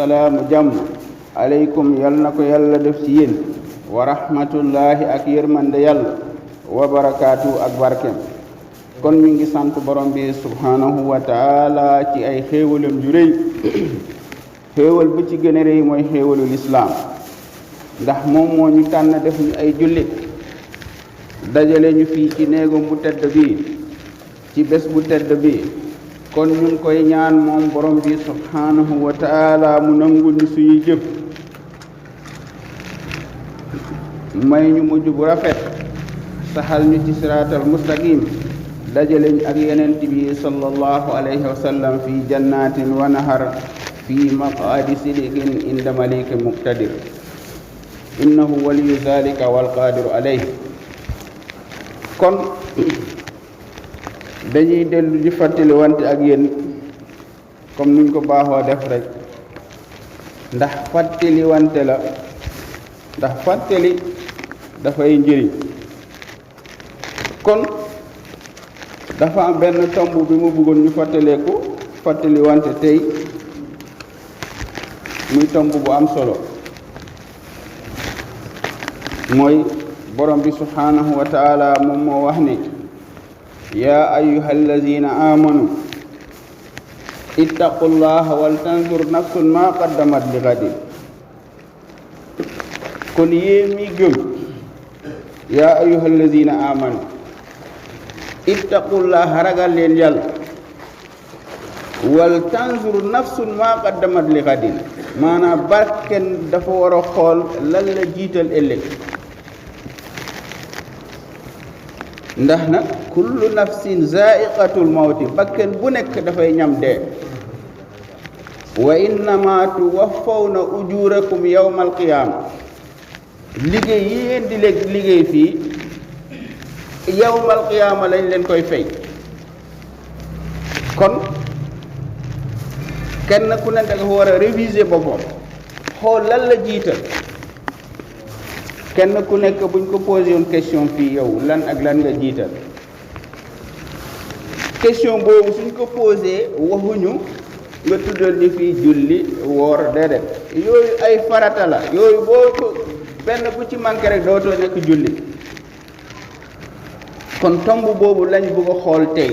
salaamu jàmm aleykum yal na ko yàlla def ci yéen wa rahmatullahi ak yërmande yàlla wa barakaatu ak barkeem. kon ñu ngi sant borom bi subhanahu wa taala ci ay xéewalam ju rëy xéewal bu ci gën a rëy mooy xéewalu lislaam, ndax moom moo ñu tànn def ñu ay jullit, dajale ñu fii ci néegam bu tedd bii ci bés bu tedd bii. kon ñu ngi koy ñaan moom borom bi subhanahu wa taala mu nangul ñu suñuy jëf, may ñu mujj bu rafet, saxal ñu ci siraatal mustaqim, dajale ñu ak yeneen bi sallallahu alayhi wa sallam fi jannatin wa nahar fi maqaadi sidiqin inda maliki muqtadir innahu waliyu zalika wal qadiru alayhi. kon dañuy dellu di fàttali wante ak yéen comme nuñ ko baaxoo def rek, ndax fàttali wante la, ndax fàttali dafay njëriñ. kon dafa am benn tomb bi mu bëggoon ñu fàttali wante tey, muy tomb bu am solo, mooy borom bi subhanahu wa taala moom moo wax ne yaa ayyuha allazina amanu ittaqullaha wal tanzur nafsun ma qaddamat li gadin. kon yéen mi gëm, yaa ayyuha allazina amanu ittaqullaha ragal leen yàlla, wal tanzur nafsun ma qaddamat li gadin, maanaam barken dafa war a xool lan la jiital ëllëg. ndax nag kullu nafsin zaiqatul mawti, bakken bu nekk dafay ñam dee. wa innama tuwaffawna ujurakum yawmal qiyaama, liggéey yi ngeen di liggéey fii yawmal qiyaama lañ leen koy fay. kon kenn ku nekk dafa war a réviser boppam, xool lan la jiital. kenn ku nekk buñ ko posé woon question fii, yow lan ak lan nga jiital, question boobu suñ ko posé waxuñu nga tuddal ni fii julli woor, déedéet, yooyu ay farata la, yooyu boo ko benn bu ci manqué rek dootoo nekk julli. kon tomb boobu lañ bëgg a xool tey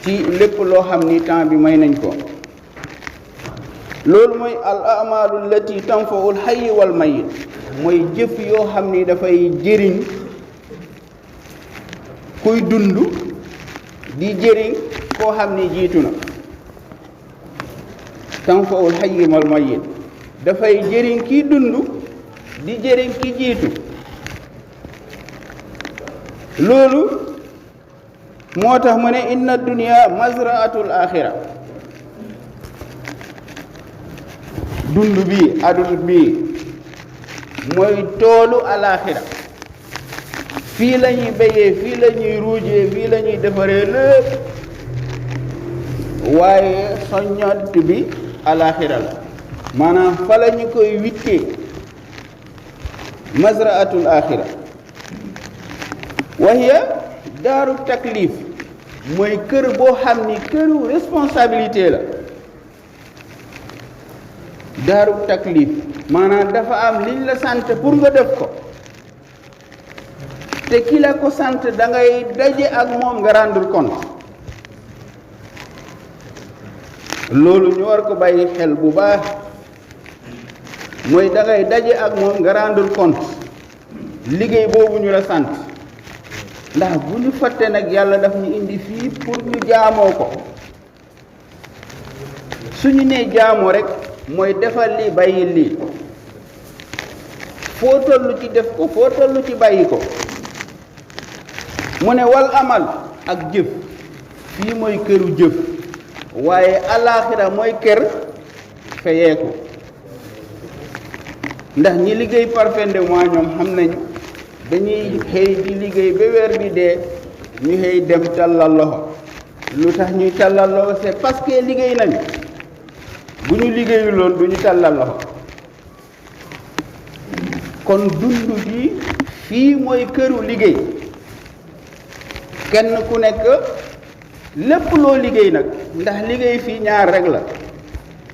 ci lépp loo xam ni temps bi may nañ ko. loolu mooy al amalu allati tanfaul hayy wal mayyit, mooy jëf yoo xam ni dafay jëriñ kuy dund, di jëriñ koo xam ni jiitu na. tanfaul hayy wal mayyit, dafay jëriñ kiy dund, di jëriñ ki jiitu. loolu moo tax mu ne inna dunya mazraatul axira, dund bi aduna bi mooy toolu alaxira. fii la ñuy béyee, fii la ñuy ruujee, fii la ñuy defaree lépp, waaye soññant bi alaxira la, maanaam fa la ñu koy wittee. mazraatul axira wa hiya daaru taklif, mooy kër boo xam ni këru responsabilité la. daaru taklif maanaam dafa am liñ la sant pour nga def ko, te ki la ko sant da ngay daje ak moom nga rendre compte. loolu ñu war ko bàyyi xel bu baax, mooy da ngay daje ak moom nga rendre compte liggéey boobu ñu la sant. ndax bu ñu fàtte nag yàlla daf ñu indi fii pour ñu jaamoo ko. suñu nee jaamoo rek mooy defal lii bàyyi lii, foo tollu ci def ko, foo tollu ci bàyyi ko. mu ne wal amal ak jëf, fii mooy këru jëf, waaye alaxira mooy kër fayeeku. ndax ñi liggéey par fin de mois ñoom xam nañu, dañuy xëy di liggéey ba weer bi dee, ñu xëy dem tàllal loxo. lu tax ñuy tàllal loxo, c'est parce que liggéey nañu. bu ñu liggéeyul loon du ñu tàllal loxo. kon dund bi fii mooy këru liggéey. kenn ku nekk lépp loo liggéey nag, ndax liggéey fii ñaar rek la,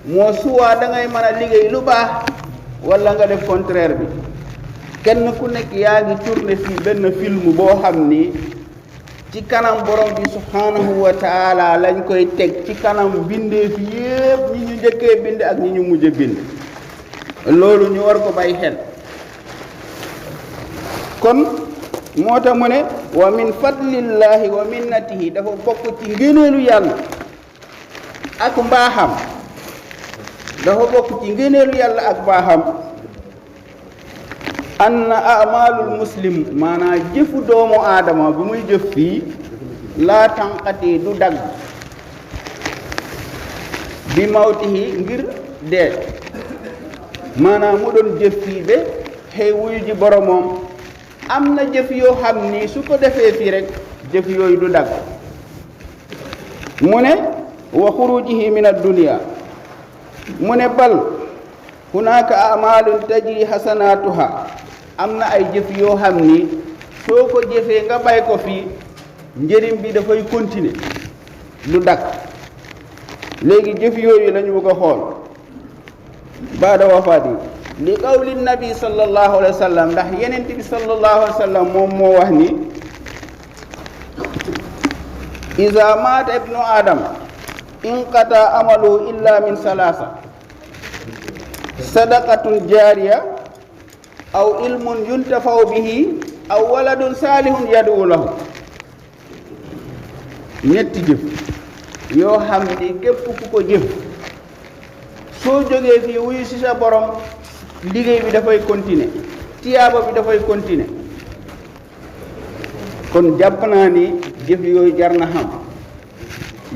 moo suwaa da ngay mën a liggéey lu baax wala nga def contraire bi. kenn ku nekk yaa ngi tourné fii benn film boo xam ni ci kanam borom bi subhanahu wa taala lañ koy teg ci kanam bindeef yépp ñi ñu njëkkee bind ak ñi ñu mujj bind loolu ñu war ko bàyyi xel. kon moo tax mu ne wa min fadlillahi wa minnatihi dafa bokk ci ngëneelu yàlla ak mbaaxam dafa bokk ci ngëneelu yàlla ak mbaaxam anna amalul muslim maanaa jëfu doomu aadama bu muy jëf fii laa tànqati du dagg bi mawtihi ngir dee maanaam mu doon jëf fii ba xëy wuyu ji boromam am na jëf yoo xam ni su ko defee fii rek jëf yooyu du dagg mu ne wa xurujihi min ad-dunya mu ne bal hunaaka amalun tajri hasanatuha am na ay jëf yoo xam ni soo ko jëfee nga bay ko fii njëriñ bi dafay continuer lu dakk léegi jëf yooyu lañu bëgg a xool baada wafaati li qawli nabi sallallahu alayhi wa sallam ndax yenent bi sallallahu alayhi wa sallam moom moo wax ni iza maata ibnu adam inqata amalu illa min salasa sadaqatun jariya aw ilmun yuntafaw bihi aw waladun salihun yad'u lahu ñetti jëf yoo xam ni képp ku ko jëf soo jógee fii wuyu ci sa borom liggéey bi dafay continuer tiyaaba bi dafay continuer kon jàpp naa ni jëf yooyu jar na xam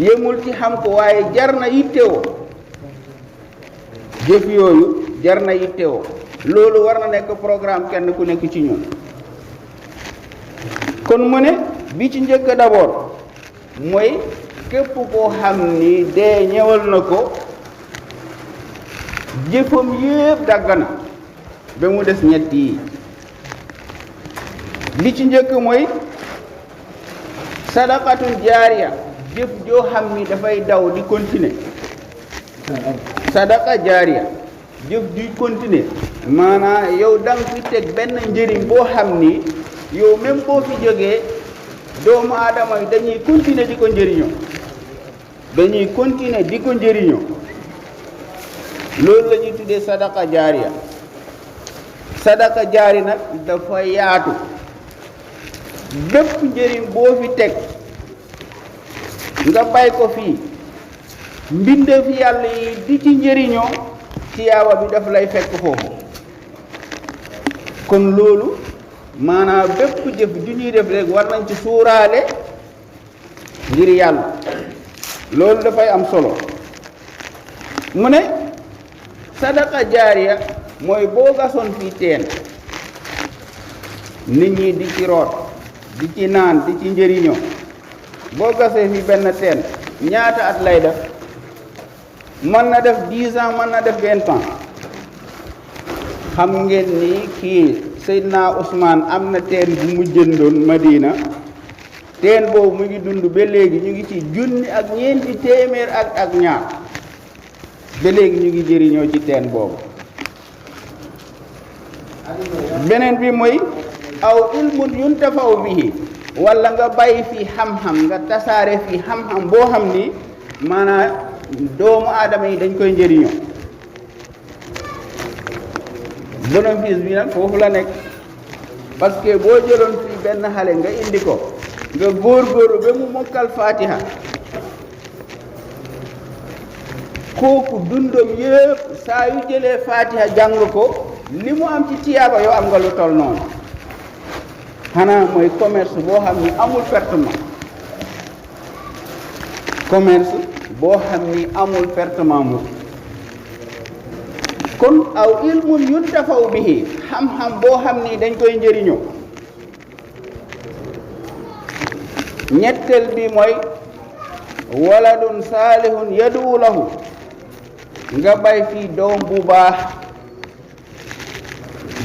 yemul ci xam ko waaye jar na yittewoo jëf yooyu jar na yittewoo loolu war na nekk programme kenn ku nekk ci ñun kon mu ne bi ci njëkk d'abord mooy képp koo xam ni dee ñëwal na ko jëfam yépp dagg na ba mu des ñett yi li ci njëkk mooy sadaqatun jaariya jëf joo xam ni dafay daw di continuer sadaqa jaariya jëf di continuer maanaam yow da nga fi teg benn njëriñ boo xam ni yow même boo fi jógee doomu aadama yi dañuy continuer di ko njëriñoo dañuy continuer di ko njëriñoo loolu la ñuy tuddee sadaqa jaariya sadaqa jaari nag dafa yaatu bépp njëriñ boo fi teg nga bay ko fii mbindeef yàlla yi di ci njëriñoo tiyaaba bi daf lay fekk foofu kon loolu maanaam bépp jëf ju ñuy def rek war nañ ci suuraale ngir yàlla loolu dafay am solo mu ne sadaqa jaariya mooy boo gasoon fii teen nit ñi di ci root di ci naan di ci njëriñoo boo gasee fi benn teen ñaata at lay def mën na def 10 ans mën na def 20 ans xam ngeen ni kii Seydina Ousmane am na teen bu mu jëndoon Madina teen boobu mu ngi dund ba léegi ñu ngi ci junni ak ñeenti téeméer ak ñaar ba léegi ñu ngi jëriñoo ci teen boobu beneen bi mooy aw ilmun yuntafaw bihi walla nga bàyyi fi xam-xam nga tasaare fi xam-xam boo xam ni maanaam doomu aadama yi dañ koy njëriñoo bénéfice bi nag foofu la nekk parce que boo jëloon fii benn xale nga indi ko nga góor-góorlu ba mu mokkal fatiha kooku dundam yépp saa yu jëlee fatiha jàng ko li mu am ci tiyaaba yow am nga lu toll noonu xanaa mooy commerce boo xam ni amul pertement commerce boo xam ni amul pertement mu kon aw ilmun yuntafaw bihi xam-xam boo xam ni dañ koy njëriñoo ñetteel bi mooy waladun saalihun yad'u lahu nga bay fii doom bu baax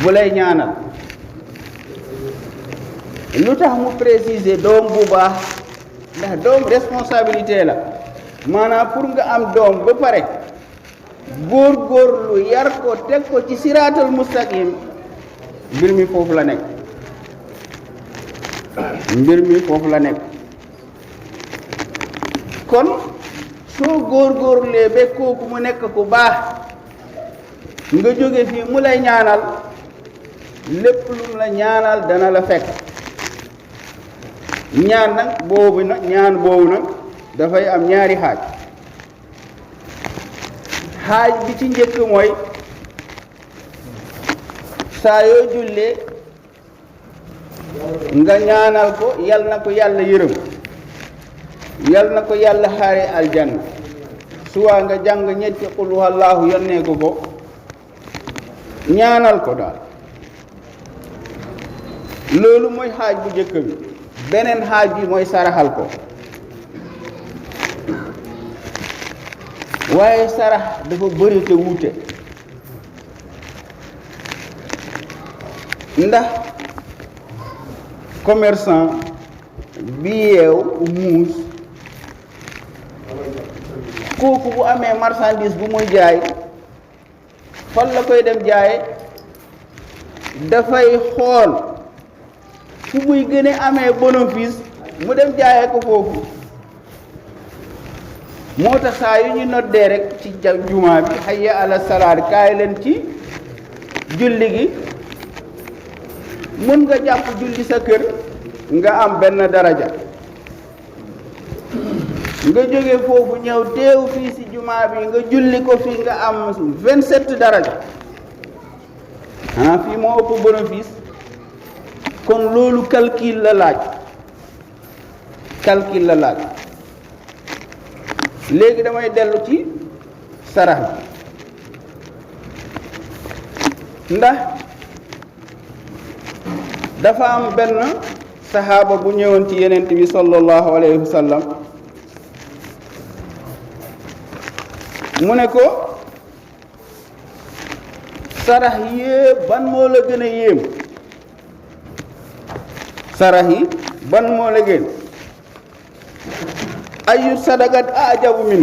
bu lay ñaanal lu tax mu préciser doom bu baax ndax doom responsabilité la maanaam pour nga am doom ba pare góorgóorlu yar ko teg ko ci siraatal mustaqim mbir mi foofu la nekk kon soo góorgóorlee ba kooku mu nekk ku baax nga jóge fii mu lay ñaanal lépp lu mu la ñaanal dana la fekk ñaan boobu nag dafay am ñaari xaaj bi ci njëkk mooy saa yoo jullee nga ñaanal ko yal na ko yàlla yërëm yal na ko yàlla xaare aljanna suwaa nga jàng ñetti qul huwallaahu yónnee ko ñaanal ko daal loolu mooy xaaj bu njëkk bi beneen xaaj bi mooy saraxal ko waaye sarax dafa bëri te wuute ndax commerçant bi yeew muus kooku bu amee marchandise bu muy jaay fan la koy dem jaaye dafay xool fu muy gën a amee bénéfice mu dem jaayee ko foofu moo tax saa yu ñu noddee rek ci jumaa bi hayya ala salaat kaay leen ci julli gi mën nga jàpp julli sa kër nga am benn daraja nga jóge foofu ñëw teew fii ci jumaa bi nga julli ko fii nga am 27 daraja fii moo ëpp bénéfice kon loolu calcul la laaj léegi damay dellu ci sarax bi ndax dafa am benn saxaaba bu ñëwoon ci yenent bi sallallahu alayhi wa sallam mu ne ko sarax yépp ban moo la gën a yéem sarax yi ban moo la gën ayu sadagat ajabu min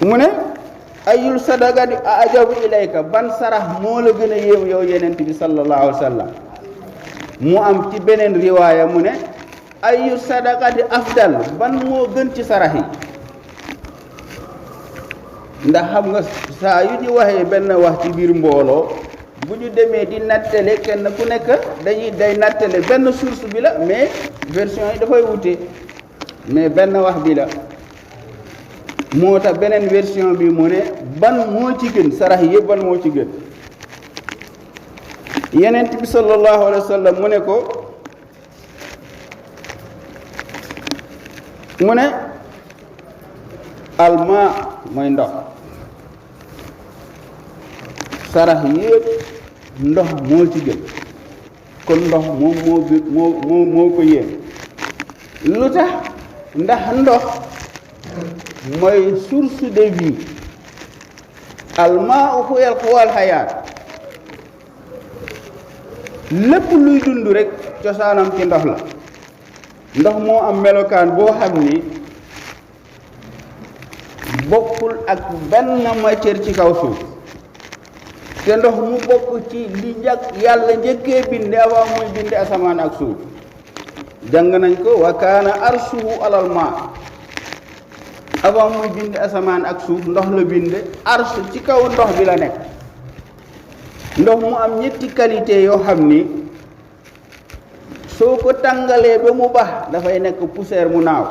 mu ne ayul sadaqati ajabu ilayka ban sarax moo la gën a yéem yow yenent bi sallallahu alayhi wa sallam mu am ci beneen riwaaya mu ne ayu sadaqati afdal ban moo gën ci sarax yi ndax xam nga saa yu ñu waxee benn wax ci biir mbooloo bu ñu demee di nattale kenn ku nekk day nattale benn source bi la mais version yi dafay wute mais benn wax bi la moo tax beneen version bi mu ne ban moo ci gën sarax yëpp ban moo ci gën yenent bi sallallahu alayhi wa sallam mu ne ko mu ne alma mooy ndox sarax yëpp ndox moo ci gën kon ndox moom moo ko yéen lu tax ndax ndox mooy source de vie almaa huwal hayaat lépp luy dund rek cosaanam ci ndox la ndox moo am melokaan boo xam ni bokkul ak benn matière ci kaw suuf te ndox mu bokk ci li yàlla njëkkee binde avant muy binde asamaan ak suuf jàng nañ ko wa kaana arsuhu alal maa avant muy bind asamaan ak suuf ndox la bind arsh ci kaw ndox bi la nekk ndox mu am ñetti qualité yoo xam ni soo ko tàngalee ba mu bax dafay nekk poussière mu naaw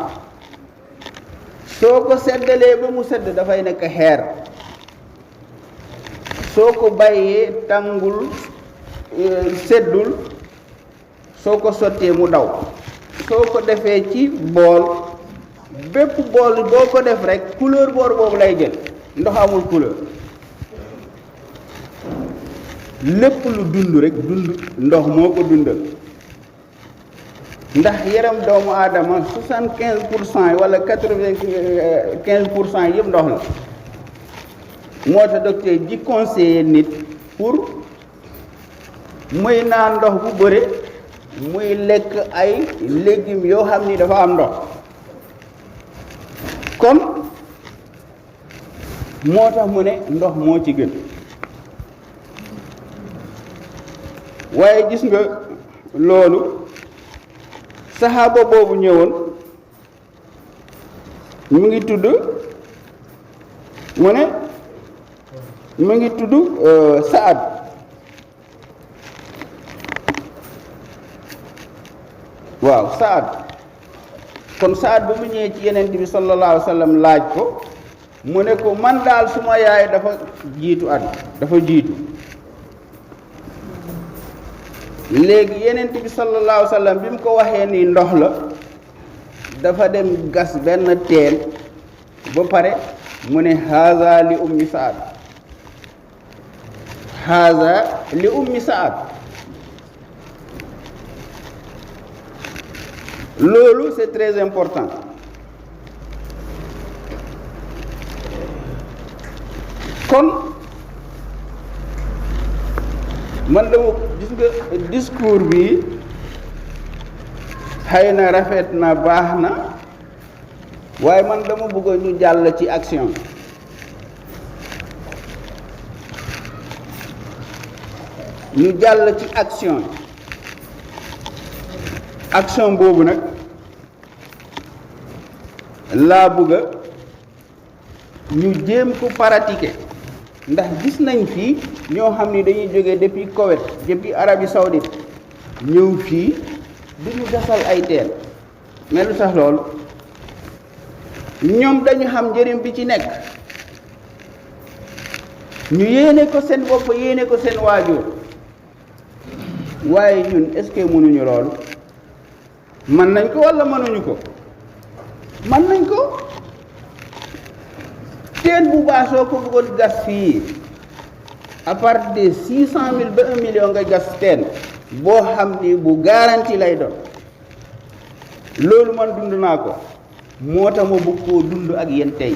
soo ko seddalee ba mu sedd dafay nekk xeer soo ko bàyyee tàngul seddul soo ko sottee mu daw soo ko defee ci bool bépp bool boo ko def rek couleur boobu lay jël ndox amul couleur lépp lu dund rek dund ndox moo ko dundal ndax yaram doomu aadama 75% wala 95% yëpp ndox la moo tax docteur ji conseiller nit pour muy naan ndox bu bëre muy lekk ay légumes yoo xam ni dafa am ndox kon moo tax mu ne ndox moo ci gën waaye gis nga loolu saxaaba boobu ñëwoon mu ngi tudd Saad waaw Saad kon Saad bu mu ñëwee ci Yonent bi sallallahu alayhi wa sallam laaj ko mu ne ko man daal suma yaay dafa jiitu léegi Yonent bi sallallahu alayhi wa sallam bi mu ko waxee nii ndox la dafa dem gas benn teen ba pare mu ne haza li ummi Saad loolu c'est très important kon man dama gis nga discours bi xëy na rafet na baax na waaye man dama bëgg ñu jàll ci action action boobu nag laa bëgg ñu jéem ko pratiquer ndax gis nañ fii ñoo xam ni dañuy jóge depuis Koweït depuis Arabie Saoudite ñëw fii du ñu gasal ay teen mais lu tax loolu ñoom dañu xam njëriñ bi ci nekk ñu yéene ko seen bopp yéene ko seen waajur waaye ñun est-ce que mënuñu loolu mën nañ ko walla mënuñu ko mën nañ ko teen bu baax soo ko bëggoon gas fii à partir de 600 000 ba 1 million nga gas teen boo xam ni bu garanti lay doon loolu man dund naa ko moo tax ma bëgg koo dund ak yéen tey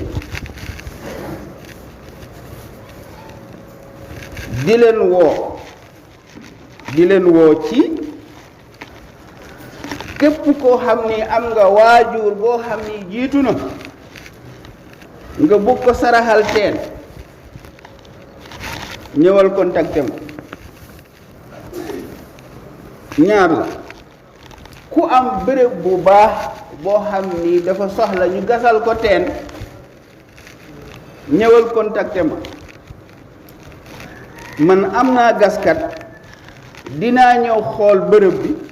di leen woo ci képp koo xam ni am nga waajur boo xam ni jiitu na nga bëgg ko saraxal teen ñëwal contacté ma ñaar la ku am béréb bu baax boo xam ni dafa soxla ñu gasal ko teen ñëwal contacté ma man am naa gaskat dinaa ñëw xool béréb bi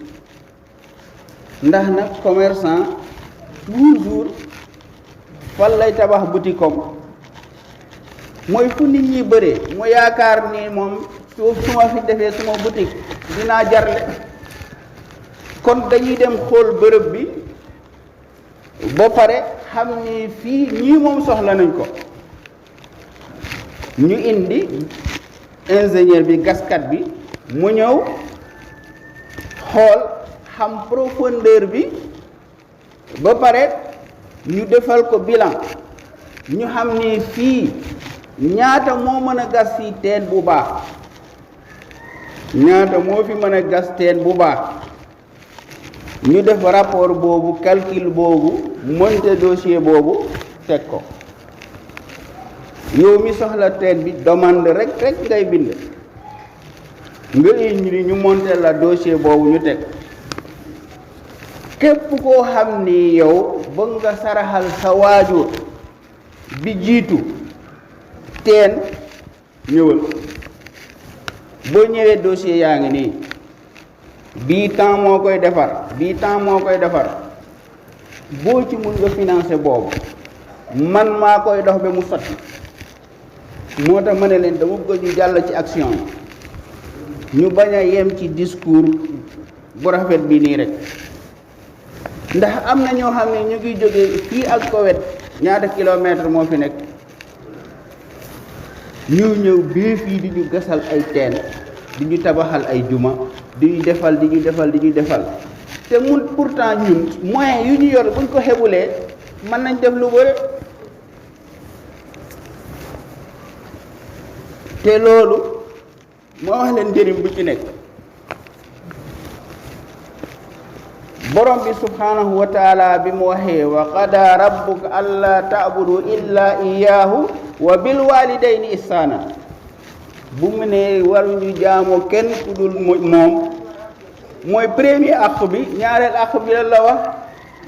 ndax nag commerçant toujours fan lay tabax boutique am mooy fu nit ñi bëree mu yaakaar ni moom su ma fi defee suma boutique dinaa jarle kon dañuy dem xool bërëb bi ba pare xam ni fii ñii moom soxla nañ ko ñu indi ingénieur bi gaskat bi mu ñëw xool xam profondeur bi ba pare ñu defal ko bilan ñu xam ni fii ñaata moo mën a gas fii teen bu baax ñaata moo fi mën a gas teen bu baax ñu def rapport boobu calcul boobu monter dossier boobu teg ko yow mi soxla teen bi demande rek ngay bind nga indi ñu monter la dossier boobu ñu teg képp koo xam ni yow bëgg nga saraxal sa waajur bi jiitu teen ñëwal boo ñëwee dossier yaa ngi nii bii temps moo koy defar boo ci mun nga financer boobu man maa koy dox ba mu sotti moo tax ma ne leen dama bëgg ñu jàll ci action ñu bañ a yem ci discours bu rafet bi nii rek ndax am na ñoo xam ne ñu ngi jóge fii ak Koweït ñaata kilomètre moo fi nekk ñëw bii fii di ñu gasal ay teen di ñu tabaxal ay juma di ñu defal te mun pourtant ñun moyens yu ñu yor buñ ko xebulee mën nañ def lu bëri te loolu moo wax leen njëriñ bu ci nekk borom bi subhanahu wa taala bi mu waxee wa qada rabbuka alla ta'budu illa iyyahu wa bil walidayni ihsana bu mu ne waruñu jaamoo kenn ku dul moom mooy premier àq bi. ñaareel àq bi la wax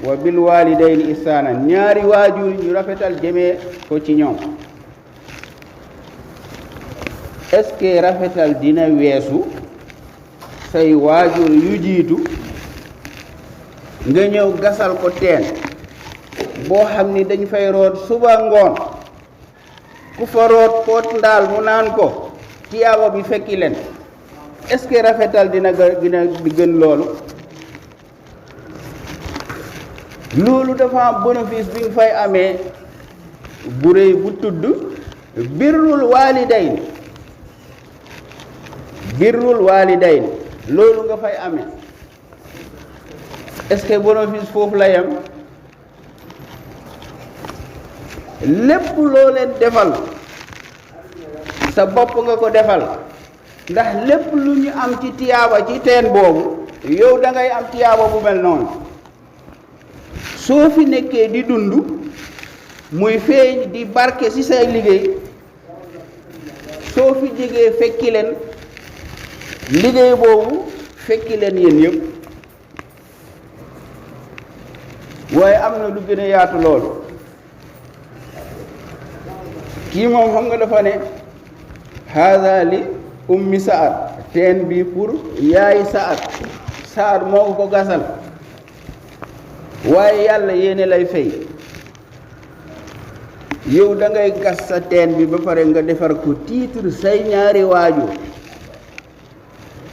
wa bil walidayni ihsana ñaari waajur ñu rafetal jëmee ko ci ñoom. est-ce que rafetal dina weesu say waajur yu jiitu nga ñëw gasal ko teen boo xam ni dañ fay root suba ngoon ku fa root poot ndaal mu naan ko tiyaaba bi fekki leen? est-ce que rafetal dina gën loolu? loolu dafa am bénéfice bi nga fay amee bu rëy bu tudd birrul waalidayni. birrul waalidayni loolu nga fay amee. est-ce que bénéfice foofu la yem? lépp loo leen defal sa bopp nga ko defal, ndax lépp lu ñu am ci tiyaaba ci teen boobu yow da ngay am tiyaaba bu mel noonu. soo fi nekkee di dund muy feeñ di barke ci say liggéey, soo fi jógee fekki leen liggéey boobu fekki leen yéen yëpp. waaye am na lu gën a yaatu loolu. kii moom xam nga dafa ne haada li ummi Saad, teen bi pour yaay Saad moo ko gasal, waaye yàlla yéene lay fay. yow da ngay gas sa teen bi ba pare nga defar ko titre say ñaari waajur,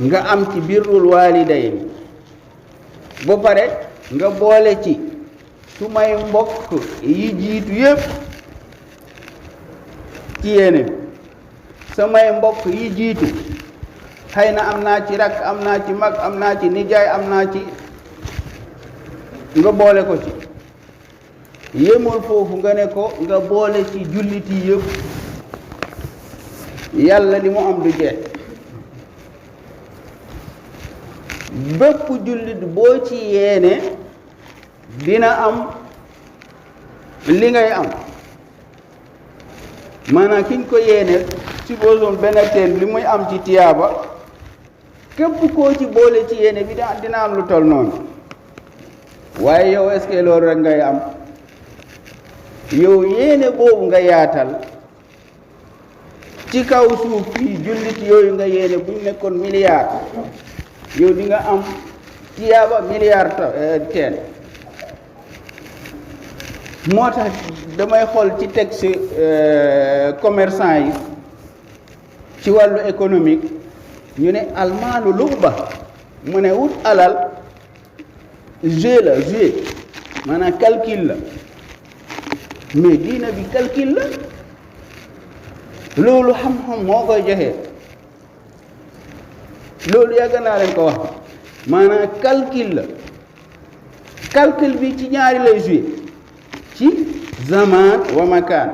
nga am ci birrul waalidayni ba pare nga boole ci su may mbokk yi jiitu yépp ci yéene bi. samay mbokk yi jiitu xëy na am naa ci rakk, am naa ci mag, am naa ci nijaay, am naa ci, nga boole ko ci. yemul foofu nga ne ko nga boole ci jullit yi yëpp. yàlla li mu am du jeex. bépp jullit boo ci yéene dina am li ngay am. maanaam kiñ ko yéene ci bosoon benn teen li muy am ci tiyaaba, képp koo ci boole ci yéene bi dina am lu toll noonu. waaye yow est-ce que loolu rek ngay am? yow yéene boobu nga yaatal ci kaw suuf fii jullit yooyu nga yéene bu ñu nekkoon milliard, yow di nga am tiyaaba milliard teen. moo tax damay xool ci texte commerçant yi ci wàllu économique ñu ne almaalu luba, mu ne wut alal jeu la, maanaam calcul la. mais diina bi calcul la. loolu xam-xam moo koy joxe. loolu yàgg naa leen ko wax, maanaam calcul la. calcul bi ci ñaari lay joué, ci zaman wa makaan.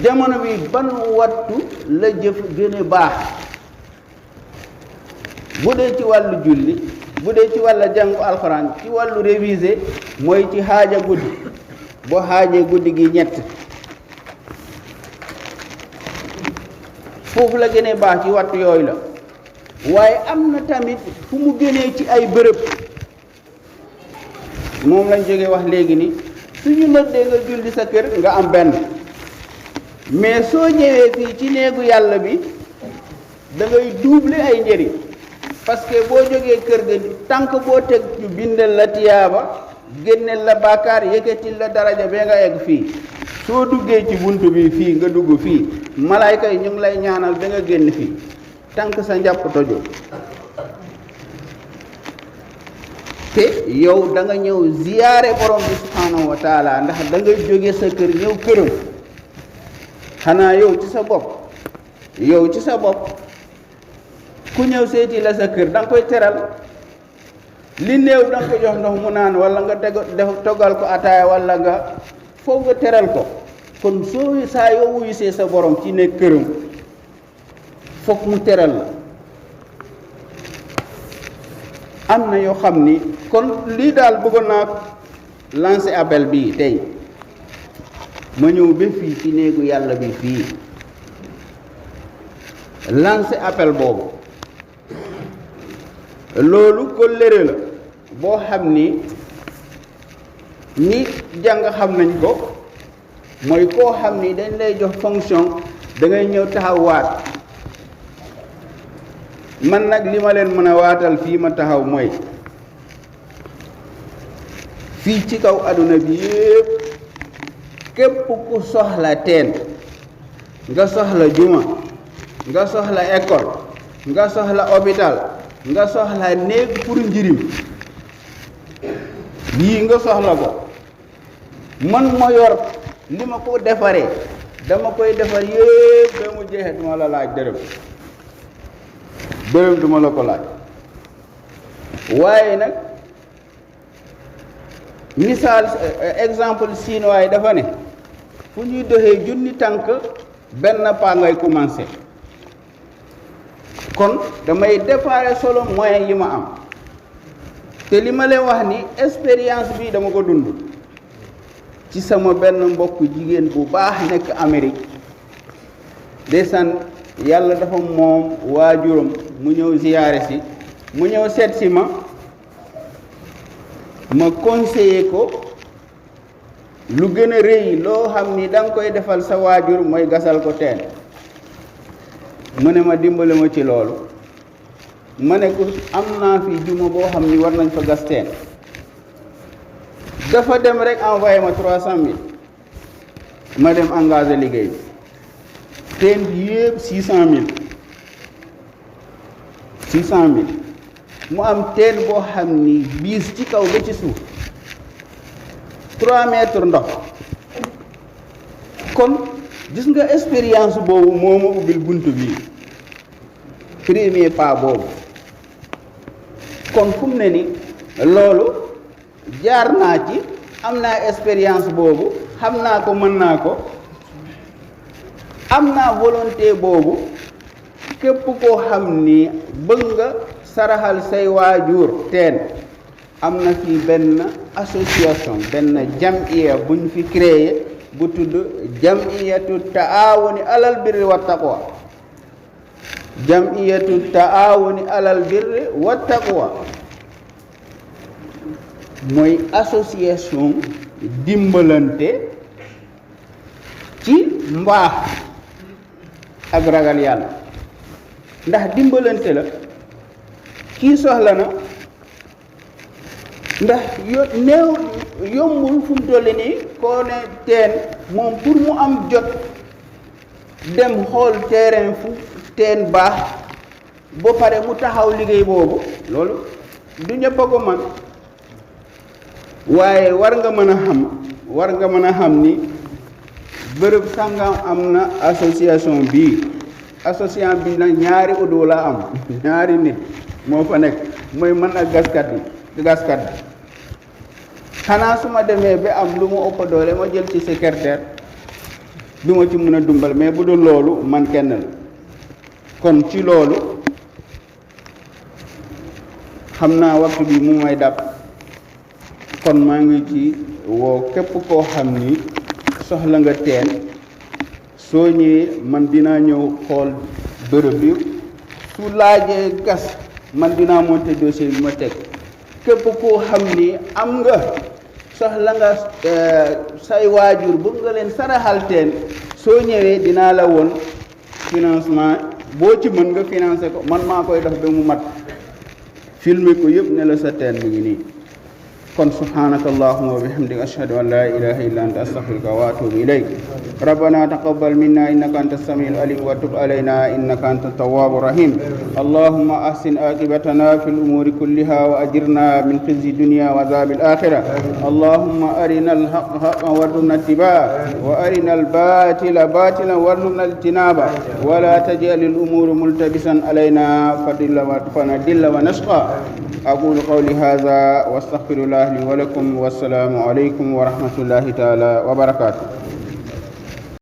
jamono bi ban wattu la jëf gën a baax, bu dee ci wàllu julli, bu dee ci wàllu jàngu alxuraan, ci wàllu réviser, mooy ci xaaja guddi. boo xaajee guddi gi ñett, foofu la gënee baax ci wattu yooyu la. waaye am na tamit fu mu gënee ci ay bërëb, moom lañ jógee wax léegi ni suñu noddee nga julli sa kër nga am benn. mais soo ñëwee fii ci néegu yàlla bi da ngay doubler ay njëriñ, parce que boo jógee kër ga tànk boo teg ñu bindal la tiyaaba, génneel la bàkkaar, yëkkatil la daraja bee nga egg fii. soo duggee ci buntu bi fii nga dugg fii, malaayka yi ñu ngi lay ñaanal ba nga génn fii tànk sa njàpp tojoo. te yow da nga ñëw ziyaare borom bi subhanahu wa taala, ndax da nga jóge sa kër ñëw këram. xanaa yow ci sa bopp ku ñëw seeti la sa kër da nga koy teral. li néew da nga ko jox ndox mu naan, wala nga toggal ko ataaya, wala nga foog nga teral ko. kon saa yoo wuyusee sa borom ci nekk këram foog mu teral la. am na yoo xam ni kon lii daal bëggoon naa lancer appel bii tey ma ñëw ba fii ci néegu yàlla bi fii lancer appel boobu loolu kóllëre la boo xam ni ñi jàng xam nañ ko mooy koo xam ni dañ lay jox fonction da ngay ñëw taxaw waat man nag li ma leen mën a waatal fii ma taxaw mooy fii ci kaw àdduna bi yépp képp ku soxla teen nga soxla juma nga soxla école nga soxla hôpital nga soxla néeg pour njirim yii nga soxla ko man ma yor li ma ko defaree dama koy defar yépp ba mu jeexee duma la laaj dërëm duma la ko laaj waaye nag misaal exemple chinois yi dafa ne fu ñuy doxee junni tànk benn pas ngay commencer kon damay déparé solo moyen yi ma am te li ma leen wax ni expérience bi dama ko dund ci sama benn mbokk jigéen bu baax nekk Amérique ndeysaan yàlla dafa moom waajuram mu ñëw ziyaare si mu ñëw seet si ma conseiller ko lu gën a rëy loo xam ni da nga koy defal sa waajur mooy gasal ko teen mu ne ma dimbale ma ci loolu ma ne ko am naa fi juma boo xam ni war nañ fa gas teen dafa dem rek envoyé ma 300 000 ma dem engagé liggéey bi teen bi yëpp 600 000 mu am teen boo xam ni biis ci kaw ba ci suuf 3 mètres ndox kon gis nga expérience boobu moo ma ubbil buntu bi premier pas boobu kon fu mu ne ni loolu jaar naa ci am naa expérience boobu xam naa ko mën naa ko am naa volonté boobu képp koo xam ni bëgg nga saraxal say waajur teen am na fi benn association benn jamiya buñ fi créé bu tudd jamiyatu taawuni alal birri wa taqwa jamiyatu taawuni alal birri wa taqwa mooy association dimbalante ci mbaax ak ragal yàlla ndax dimbalante la kii soxla na ndax yombul fu mu toll nii koo ne teen moom pour mu am jot dem xool terrain fu teen baax ba pare mu taxaw liggéey boobu loolu du ñëpp a ko man waaye war nga mën a xam ni bërëb sàngam am na association bii association bi nag ñaari udu la am ñaari nit moo fa nekk mooy mën ak gaskat bi xanaa su ma demee ba am lu ma ëpp doole ma jël ci secrétaire du ma ci mën a dumbal mais bu dul loolu man kenn la kon ci loolu xam naa waxtu bi mu may dab kon maa ngi ci woo képp koo xam ni soxla nga teen soo ñëwee man dinaa ñëw xool bërëb bi su laajee gas man dinaa monter dossier bi ma teg képp koo xam ni am nga soxla nga say waajur bëgg nga leen saraxal teen soo ñëwee dinaa la woon financement boo ci mën nga financer ko man maa koy def ba mu mat filmer ko yëpp ne la sa teen mi ngi nii kon subhanaka allahumma wa bihamdika ashhadu an la ilaha illa anta astaghfiruka wa atubu ilayk ربنا تقبل منا إنك أنت السميع العليم وتب علينا إنك أنت التواب الرحيم اللهم أحسن عاقبتنا في الأمور كلها وأجرنا من خزي الدنيا وعذاب الآخرة اللهم أرنا الحق حقا وارزقنا اتباعه وأرنا الباطل باطلا وارزقنا اجتنابه ولا تجعل الأمور ملتبسا علينا فنضل ونشقى أقول قولي هذا واستغفر الله لي ولكم والسلام عليكم ورحمة الله تعالى وبركاته